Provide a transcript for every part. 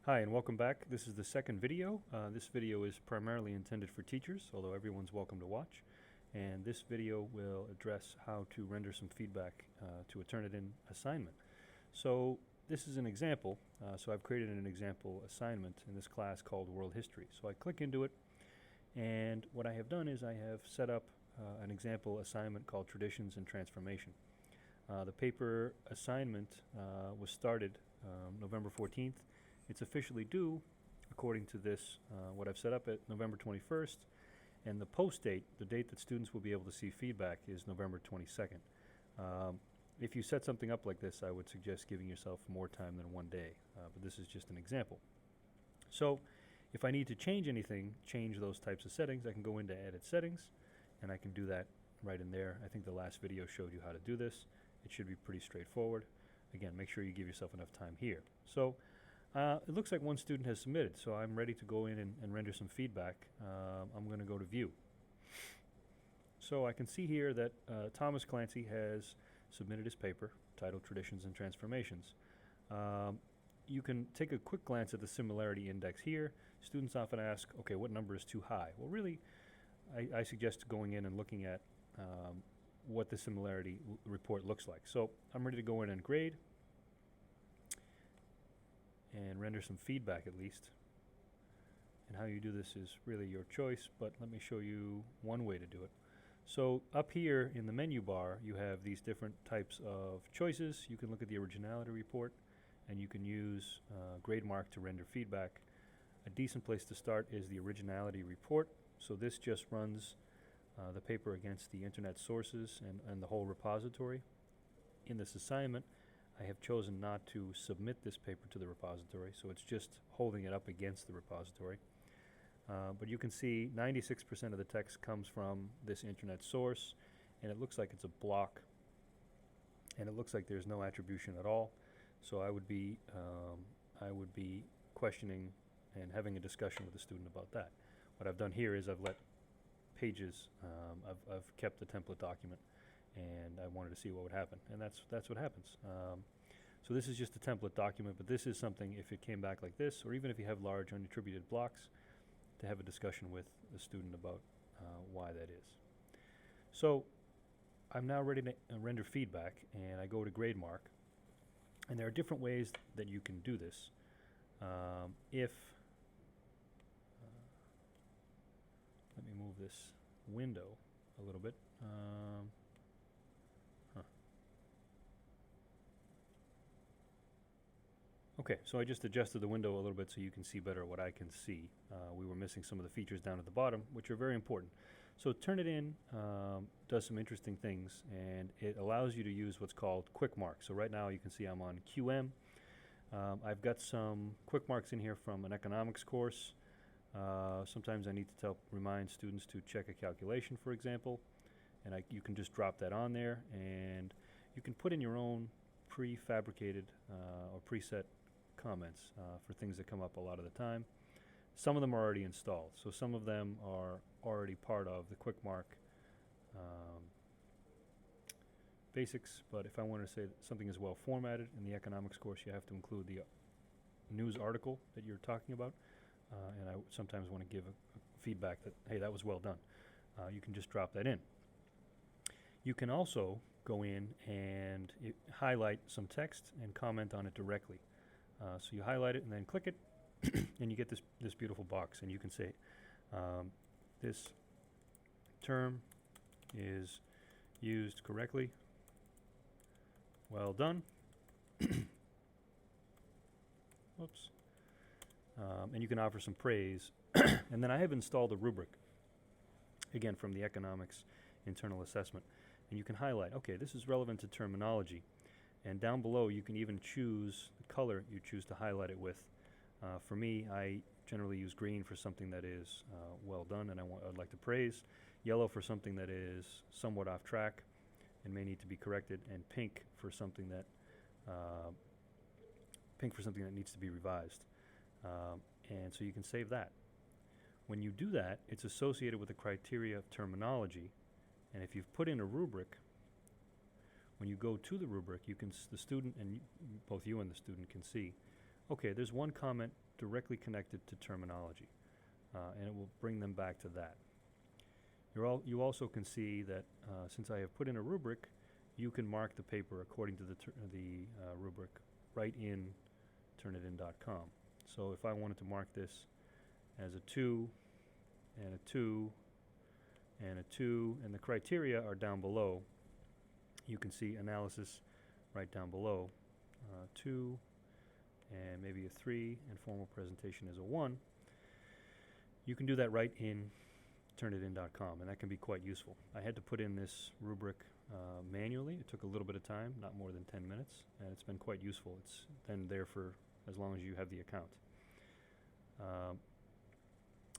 Hi and welcome back. This is the second video. This video is primarily intended for teachers, although everyone's welcome to watch. And this video will address how to render some feedback to a Turnitin assignment. So this is an example. So I've created an example assignment in this class called World History. So I click into it, and what I have done is I have set up an example assignment called Traditions and Transformation. The paper assignment was started November 14th. It's officially due, according to this, what I've set up, at November 21st, and the post date, the date that students will be able to see feedback, is November 22nd. If you set something up like this, I would suggest giving yourself more time than 1 day, but this is just an example. So if I need to change anything, change those types of settings, I can go into Edit Settings, and I can do that right in there. I think the last video showed you how to do this. It should be pretty straightforward. Again, make sure you give yourself enough time here. So it looks like one student has submitted, so I'm ready to go in and render some feedback. I'm going to go to View. So I can see here that Thomas Clancy has submitted his paper titled Traditions and Transformations. You can take a quick glance at the similarity index here. Students often ask, okay, what number is too high? Well, really, I suggest going in and looking at what the similarity report looks like. So I'm ready to go in and grade and render some feedback at least. And how you do this is really your choice, but let me show you one way to do it. So up here in the menu bar, you have these different types of choices. You can look at the originality report, and you can use GradeMark to render feedback. A decent place to start is the originality report. So this just runs the paper against the internet sources and the whole repository. In this assignment, I have chosen not to submit this paper to the repository, so it's just holding it up against the repository. But you can see 96% of the text comes from this internet source, and it looks like it's a block, and it looks like there's no attribution at all. So I would be questioning and having a discussion with the student about that. What I've done here is I've let pages, I've kept the template document, and I wanted to see what would happen, and that's what happens. So this is just a template document, but this is something, if it came back like this, or even if you have large unattributed blocks, to have a discussion with the student about why that is. So I'm now ready to render feedback, and I go to GradeMark, and there are different ways that you can do this. Let me move this window a little bit. Okay, so I just adjusted the window a little bit so you can see better what I can see. We were missing some of the features down at the bottom, which are very important. So Turnitin does some interesting things, and it allows you to use what's called quick marks. So right now you can see I'm on QM. I've got some quick marks in here from an economics course. Sometimes I need to remind students to check a calculation, for example, and you can just drop that on there, and you can put in your own prefabricated or preset comments for things that come up a lot of the time. Some of them are already installed, so some of them are already part of the quick mark basics, but if I want to say that something is well formatted in the economics course, you have to include the news article that you're talking about, and I sometimes want to give a feedback that, hey, that was well done. You can just drop that in. You can also go in and highlight some text and comment on it directly. So you highlight it and then click it, and you get this beautiful box, and you can say, this term is used correctly. Well done. Whoops. And you can offer some praise. And then I have installed a rubric, again, from the economics internal assessment. And you can highlight, okay, this is relevant to terminology. And down below, you can even choose the color you choose to highlight it with. For me, I generally use green for something that is well done and I'd like to praise, yellow for something that is somewhat off track and may need to be corrected, and pink for something that needs to be revised. And so you can save that. When you do that, it's associated with the criteria of terminology, and if you've put in a rubric, when you go to the rubric, the student, and both you and the student can see, Okay, there's one comment directly connected to terminology, and it will bring them back to that. You also can see that since I have put in a rubric, you can mark the paper according to the rubric right in Turnitin.com. So if I wanted to mark this as a 2 and a 2 and a 2, and the criteria are down below, you can see analysis right down below, 2 and maybe a 3, and formal presentation is a 1. You can do that right in Turnitin.com, and that can be quite useful. I had to put in this rubric manually. It took a little bit of time, not more than 10 minutes, and it's been quite useful. It's then there for as long as you have the account.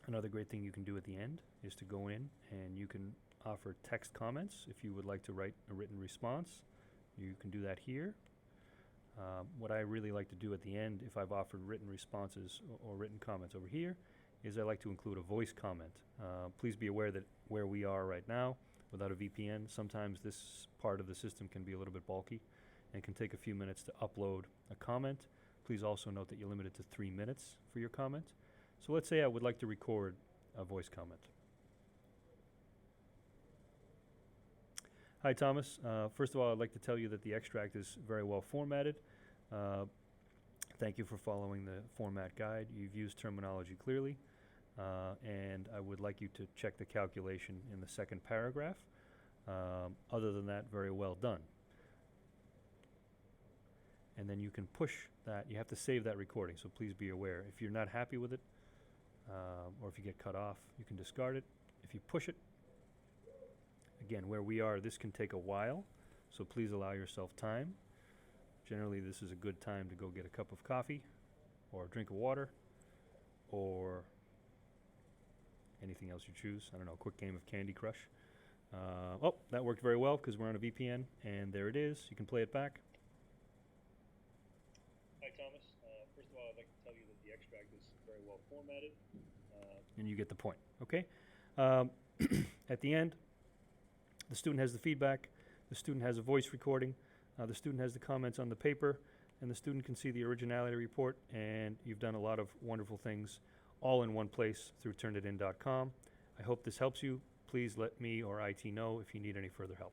Another great thing you can do at the end is to go in and you can offer text comments. If you would like to write a written response, you can do that here. What I really like to do at the end, if I've offered written responses or written comments over here, is I like to include a voice comment. Please be aware that where we are right now, without a VPN, sometimes this part of the system can be a little bit bulky and can take a few minutes to upload a comment. Please also note that you're limited to 3 minutes for your comment. So let's say I would like to record a voice comment. Hi, Thomas. First of all, I'd like to tell you that the extract is very well formatted. Thank you for following the format guide. You've used terminology clearly, and I would like you to check the calculation in the second paragraph. Other than that, very well done. And then you can push that. You have to save that recording, so please be aware. If you're not happy with it, or if you get cut off, you can discard it. If you push it, again, where we are, this can take a while, so please allow yourself time. Generally, this is a good time to go get a cup of coffee or a drink of water or anything else you choose. I don't know, a quick game of Candy Crush. Oh, that worked very well because we're on a VPN, and there it is. You can play it back. Hi, Thomas. First of all, I'd like to tell you that the extract is very well formatted. And you get the point, okay? At the end, the student has the feedback, the student has a voice recording, the student has the comments on the paper, and the student can see the originality report, and you've done a lot of wonderful things all in one place through Turnitin.com. I hope this helps you. Please let me or IT know if you need any further help.